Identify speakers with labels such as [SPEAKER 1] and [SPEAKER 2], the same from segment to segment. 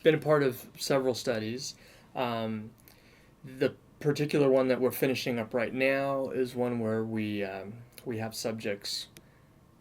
[SPEAKER 1] been a part of several studies. Um, the particular one that we're finishing up right now is one where we have subjects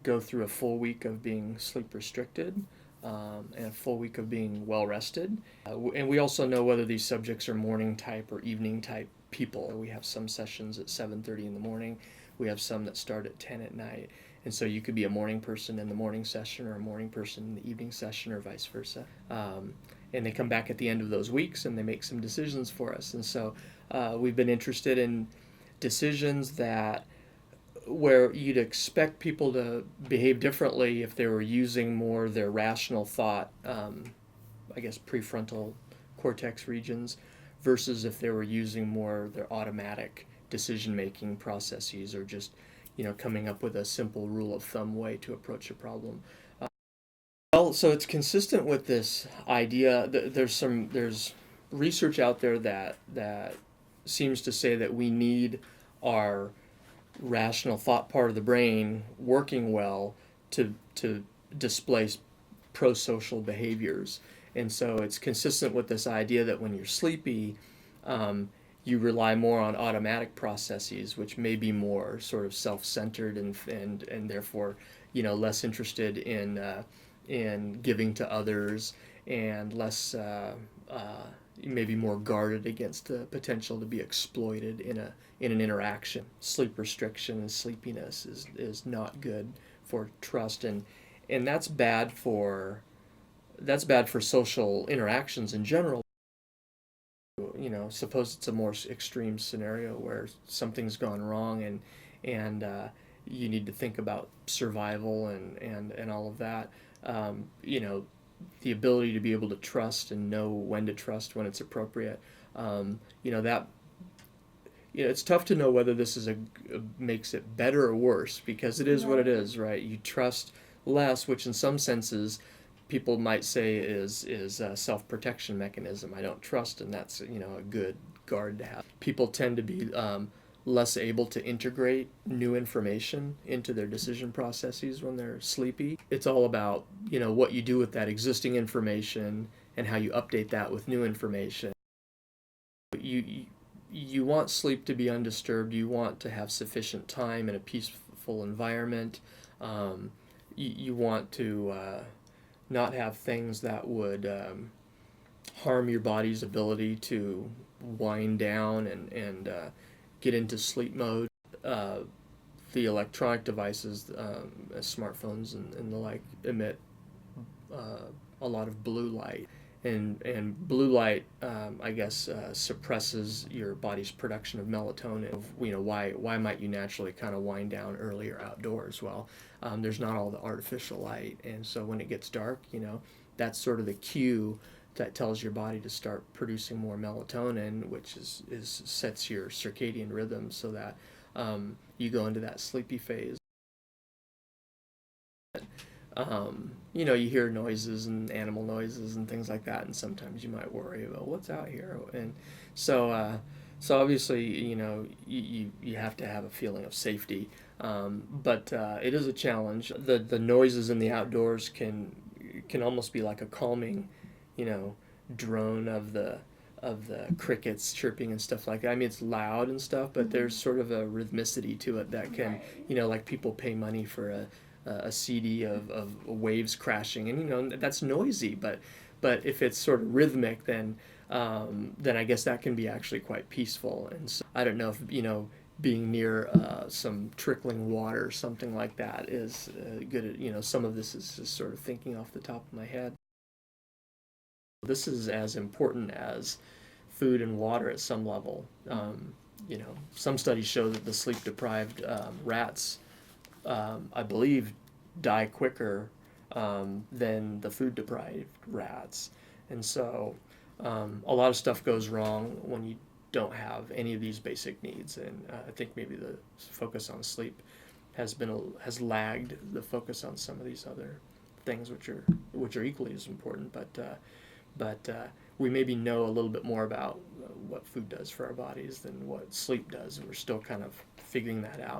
[SPEAKER 1] go through a full week of being sleep restricted and a full week of being well rested. And we also know whether these subjects are morning type or evening type people. We have some sessions at 7:30 in the morning. We have some that start at 10 at night. And so you could be a morning person in the morning session or a morning person in the evening session or vice versa. And they come back at the end of those weeks and they make some decisions for us. And so we've been interested in decisions that where you'd expect people to behave differently if they were using more their rational thought, I guess prefrontal cortex regions, versus if they were using more their automatic decision making processes or just coming up with a simple rule of thumb way to approach a problem. Well, so it's consistent with this idea that there's research out there that seems to say that we need our rational thought part of the brain working well to displace pro-social behaviors. And so it's consistent with this idea that when you're sleepy, you rely more on automatic processes, which may be more sort of self-centered and therefore less interested in giving to others and less maybe more guarded against the potential to be exploited in an interaction. Sleep restriction and sleepiness is not good for trust, and that's bad for social interactions in general. Suppose it's a more extreme scenario where something's gone wrong and you need to think about survival and all of that. The ability to be able to trust and know when to trust when it's appropriate. That it's tough to know whether this is makes it better or worse because it is what it is, right? You trust less, which in some senses people might say is a self-protection mechanism. I don't trust, and that's a good guard to have. People tend to be less able to integrate new information into their decision processes when they're sleepy. It's all about what you do with that existing information and how you update that with new information. You want sleep to be undisturbed. You want to have sufficient time in a peaceful environment. You want to not have things that would harm your body's ability to wind down and get into sleep mode. The electronic devices, smartphones and the like, emit a lot of blue light. And blue light, I guess, suppresses your body's production of melatonin. Why might you naturally kind of wind down earlier outdoors? Well, there's not all the artificial light, and so when it gets dark, that's sort of the cue that tells your body to start producing more melatonin, which sets your circadian rhythm so that you go into that sleepy phase. You hear noises and animal noises and things like that, and sometimes you might worry about what's out here. And so obviously, you have to have a feeling of safety, but it is a challenge. The noises in the outdoors can almost be like a calming, drone of the crickets chirping and stuff like that. I mean, it's loud and stuff, but there's sort of a rhythmicity to it that can, like people pay money for a CD of waves crashing, and that's noisy. But if it's sort of rhythmic, then I guess that can be actually quite peaceful. And so I don't know if being near some trickling water or something like that is good. Some of this is just sort of thinking off the top of my head. This is as important as food and water at some level. Some studies show that the sleep deprived rats, I believe, die quicker than the food deprived rats. And so a lot of stuff goes wrong when you don't have any of these basic needs. And I think maybe the focus on sleep has lagged the focus on some of these other things which are equally as important. But we maybe know a little bit more about what food does for our bodies than what sleep does, and we're still kind of figuring that out.